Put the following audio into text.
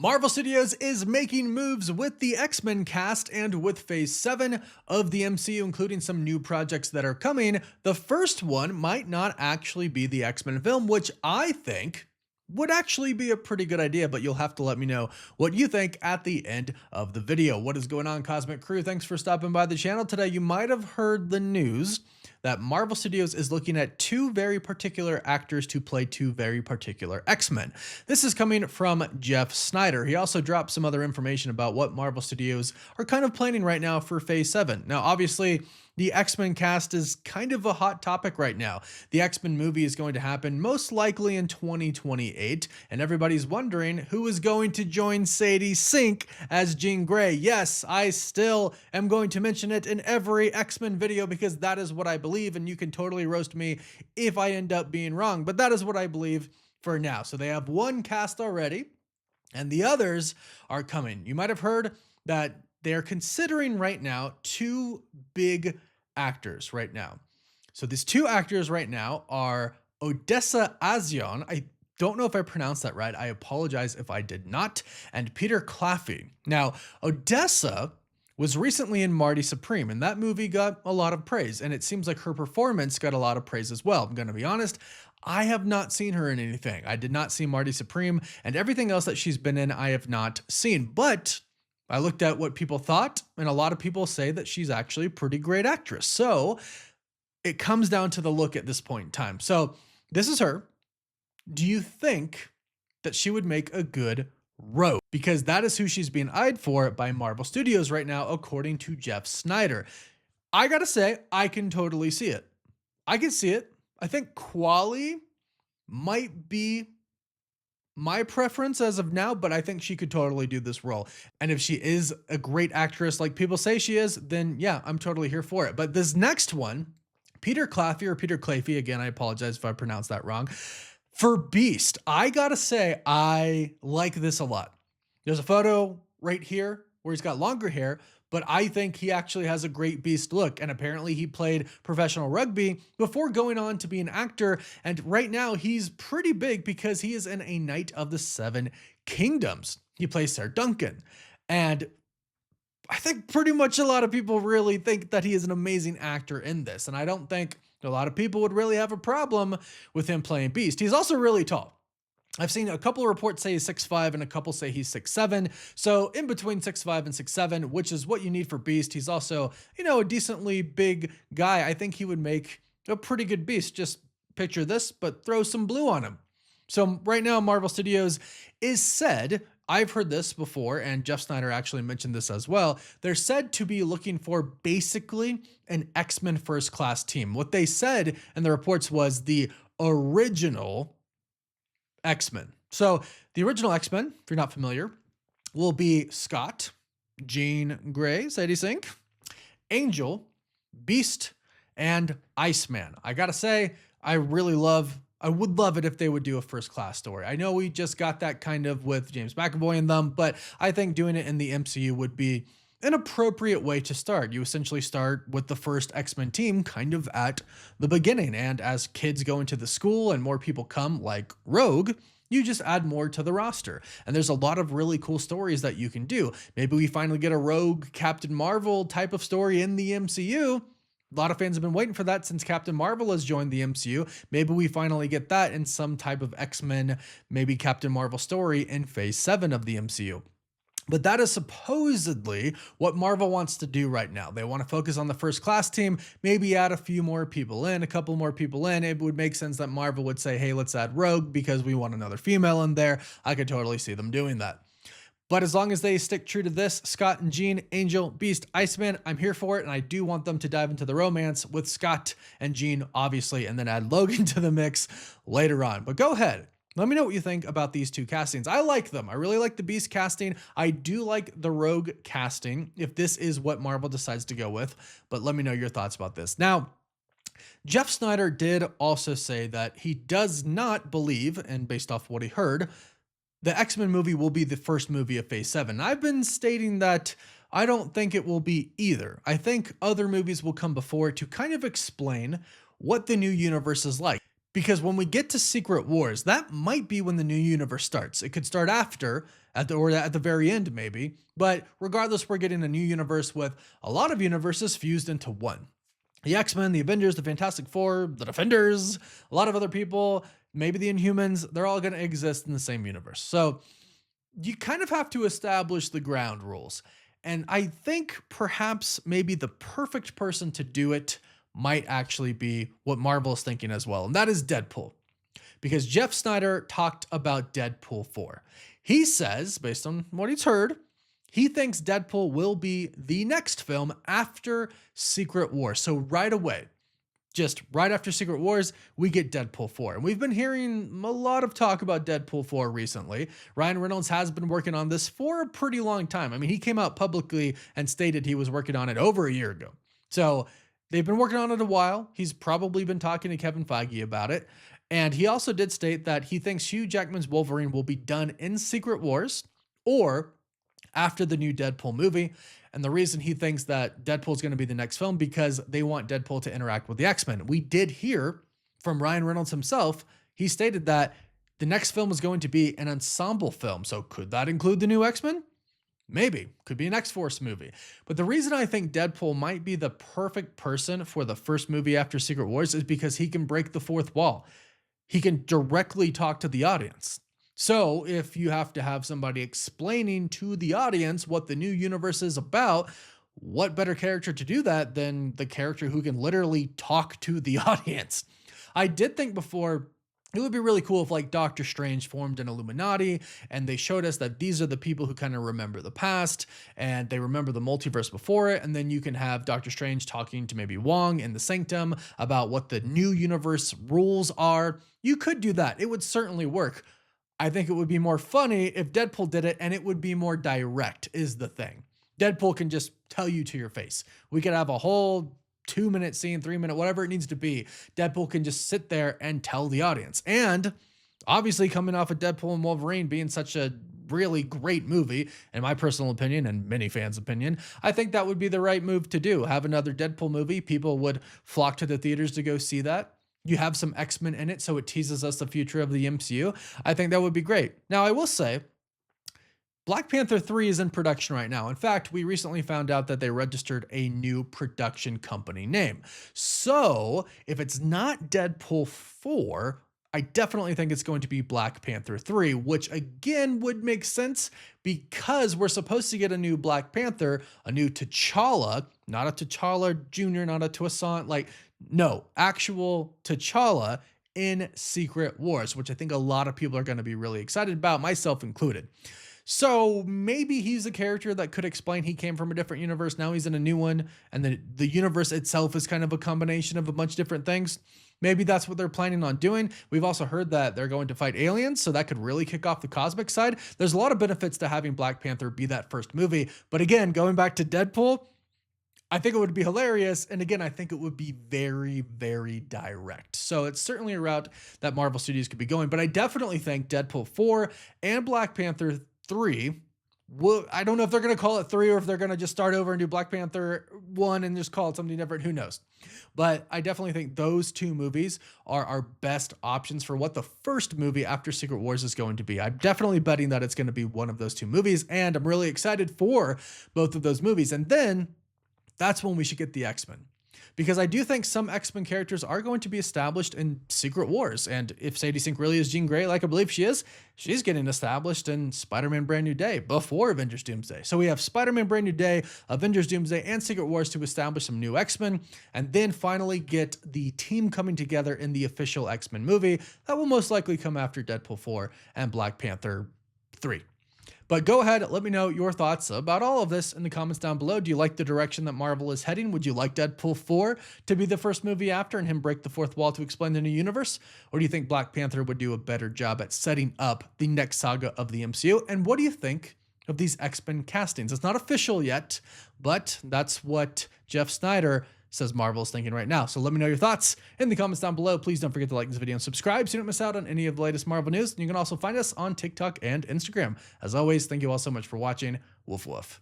Marvel Studios is making moves with the X-Men cast and with Phase 7 of the MCU, including some new projects that are coming. The first one might not actually be the X-Men film, which I think would actually be a pretty good idea, but you'll have to let me know what you think at the end of the video. What is going on, Cosmic Crew? Thanks for stopping by the channel today. You might have heard the news that Marvel Studios is looking at two very particular actors to play two very particular X-Men. This is coming from Jeff Snyder. He also dropped some other information about what Marvel Studios are kind of planning right now for Phase 7. Now, obviously, the X-Men cast is kind of a hot topic right now. The X-Men movie is going to happen most likely in 2028, and everybody's wondering who is going to join Sadie Sink as Jean Grey. Yes, I still am going to mention it in every X-Men video because that is what I believe, and you can totally roast me if I end up being wrong, but that is what I believe for now. So they have one cast already, and the others are coming. You might have heard that they're considering right now two big actors right now. So these two actors right now are Odessa Azion. I don't know if I pronounced that right. I apologize if I did not. And Peter Claffey. Now, Odessa was recently in Marty Supreme, and that movie got a lot of praise, and it seems like her performance got a lot of praise as well. I'm going to be honest, I have not seen her in anything. I did not see Marty Supreme, and everything else that she's been in, I have not seen. But I looked at what people thought, and a lot of people say that she's actually a pretty great actress. So it comes down to the look at this point in time. So this is her. Do you think that she would make a good Rogue? Because that is who she's being eyed for by Marvel Studios right now, according to Jeff Snyder. I gotta say, I can totally see it. I can see it. I think Quali might be my preference as of now, but I think she could totally do this role. And if she is a great actress like people say she is, then yeah, I'm totally here for it. But this next one, Peter Claffey or Peter Claffey, again, I apologize if I pronounced that wrong, for Beast, I gotta say, I like this a lot. There's a photo right here where he's got longer hair, but I think he actually has a great Beast look. And apparently he played professional rugby before going on to be an actor. And right now he's pretty big because he is in A Knight of the Seven Kingdoms. He plays Sir Duncan. And I think pretty much a lot of people really think that he is an amazing actor in this. And I don't think a lot of people would really have a problem with him playing Beast. He's also really tall. I've seen a couple of reports say he's 6'5" and a couple say he's 6'7". So in between 6'5" and 6'7", which is what you need for Beast. He's also, a decently big guy. I think he would make a pretty good Beast. Just picture this, but throw some blue on him. So right now, Marvel Studios is said, I've heard this before, and Jeff Snyder actually mentioned this as well. They're said to be looking for basically an X-Men First Class team. What they said in the reports was the original X-Men. So the original X-Men, if you're not familiar, will be Scott, Jean Grey, Sadie Sink, Angel, Beast, and Iceman. I gotta say, I would love it if they would do a First Class story. I know we just got that kind of with James McAvoy and them, but I think doing it in the MCU would be an appropriate way to start. You essentially start with the first X-Men team kind of at the beginning. And as kids go into the school and more people come like Rogue, you just add more to the roster. And there's a lot of really cool stories that you can do. Maybe we finally get a Rogue Captain Marvel type of story in the MCU. A lot of fans have been waiting for that since Captain Marvel has joined the MCU. Maybe we finally get that in some type of X-Men, maybe Captain Marvel story in Phase 7 of the MCU. But that is supposedly what Marvel wants to do right now. They want to focus on the First Class team, maybe add a few more people in, a couple more people in. It would make sense that Marvel would say, hey, let's add Rogue because we want another female in there. I could totally see them doing that. But as long as they stick true to this, Scott and Jean, Angel, Beast, Iceman, I'm here for it. And I do want them to dive into the romance with Scott and Jean, obviously, and then add Logan to the mix later on. But go ahead. Let me know what you think about these two castings. I like them. I really like the Beast casting. I do like the Rogue casting, if this is what Marvel decides to go with. But let me know your thoughts about this. Now, Jeff Snyder did also say that he does not believe, and based off what he heard, the X-Men movie will be the first movie of Phase 7. I've been stating that I don't think it will be either. I think other movies will come before to kind of explain what the new universe is like. Because when we get to Secret Wars, that might be when the new universe starts. It could start after at the very end, maybe. But regardless, we're getting a new universe with a lot of universes fused into one. The X-Men, the Avengers, the Fantastic Four, the Defenders, a lot of other people, maybe the Inhumans, they're all going to exist in the same universe. So you kind of have to establish the ground rules. And I think perhaps maybe the perfect person to do it might actually be what Marvel is thinking as well, and that is Deadpool. Because Jeff Snyder talked about Deadpool 4. He says, based on what he's heard, he thinks Deadpool will be the next film after Secret Wars. So right away, just right after Secret Wars, we get Deadpool 4. And we've been hearing a lot of talk about Deadpool 4 recently. Ryan Reynolds has been working on this for a pretty long time. I mean, he came out publicly and stated he was working on it over a year ago. So they've been working on it a while. He's probably been talking to Kevin Feige about it. And he also did state that he thinks Hugh Jackman's Wolverine will be done in Secret Wars or after the new Deadpool movie. And the reason he thinks that Deadpool is going to be the next film because they want Deadpool to interact with the X-Men. We did hear from Ryan Reynolds himself. He stated that the next film is going to be an ensemble film. So could that include the new X-Men? Maybe. Could be an X-Force movie. But the reason I think Deadpool might be the perfect person for the first movie after Secret Wars is because he can break the fourth wall. He can directly talk to the audience. So if you have to have somebody explaining to the audience what the new universe is about, what better character to do that than the character who can literally talk to the audience? I did think before it would be really cool if like Doctor Strange formed an Illuminati and they showed us that these are the people who kind of remember the past and they remember the multiverse before it. And then you can have Doctor Strange talking to maybe Wong in the Sanctum about what the new universe rules are. You could do that. It would certainly work. I think it would be more funny if Deadpool did it and it would be more direct is the thing. Deadpool can just tell you to your face. We could have a whole 2-minute scene, 3-minute, whatever it needs to be. Deadpool can just sit there and tell the audience. And obviously coming off of Deadpool and Wolverine being such a really great movie, in my personal opinion and many fans' opinion, I think that would be the right move to do. Have another Deadpool movie. People would flock to the theaters to go see that. You have some X-Men in it, so it teases us the future of the MCU. I think that would be great. Now, I will say, Black Panther 3 is in production right now. In fact, we recently found out that they registered a new production company name. So, if it's not Deadpool 4, I definitely think it's going to be Black Panther 3, which again would make sense because we're supposed to get a new Black Panther, a new T'Challa, not a T'Challa Jr., not a Toussaint, no, actual T'Challa in Secret Wars, which I think a lot of people are going to be really excited about, myself included. So maybe he's a character that could explain he came from a different universe. Now he's in a new one. And the universe itself is kind of a combination of a bunch of different things. Maybe that's what they're planning on doing. We've also heard that they're going to fight aliens. So that could really kick off the cosmic side. There's a lot of benefits to having Black Panther be that first movie. But again, going back to Deadpool, I think it would be hilarious. And again, I think it would be very, very direct. So it's certainly a route that Marvel Studios could be going. But I definitely think Deadpool 4 and Black Panther 3, I don't know if they're going to call it 3 or if they're going to just start over and do Black Panther 1 and just call it something different. Who knows? But I definitely think those two movies are our best options for what the first movie after Secret Wars is going to be. I'm definitely betting that it's going to be one of those two movies. And I'm really excited for both of those movies. And then that's when we should get the X-Men. Because I do think some X-Men characters are going to be established in Secret Wars. And if Sadie Sink really is Jean Grey, like I believe she is, she's getting established in Spider-Man Brand New Day before Avengers Doomsday. So we have Spider-Man Brand New Day, Avengers Doomsday, and Secret Wars to establish some new X-Men. And then finally get the team coming together in the official X-Men movie that will most likely come after Deadpool 4 and Black Panther 3. But go ahead, let me know your thoughts about all of this in the comments down below. Do you like the direction that Marvel is heading? Would you like Deadpool 4 to be the first movie after and him break the fourth wall to explain the new universe? Or do you think Black Panther would do a better job at setting up the next saga of the MCU? And what do you think of these X-Men castings? It's not official yet, but that's what Jeff Snyder says Marvel is thinking right now. So let me know your thoughts in the comments down below. Please don't forget to like this video and subscribe so you don't miss out on any of the latest Marvel news. And you can also find us on TikTok and Instagram. As always, thank you all so much for watching. Woof woof.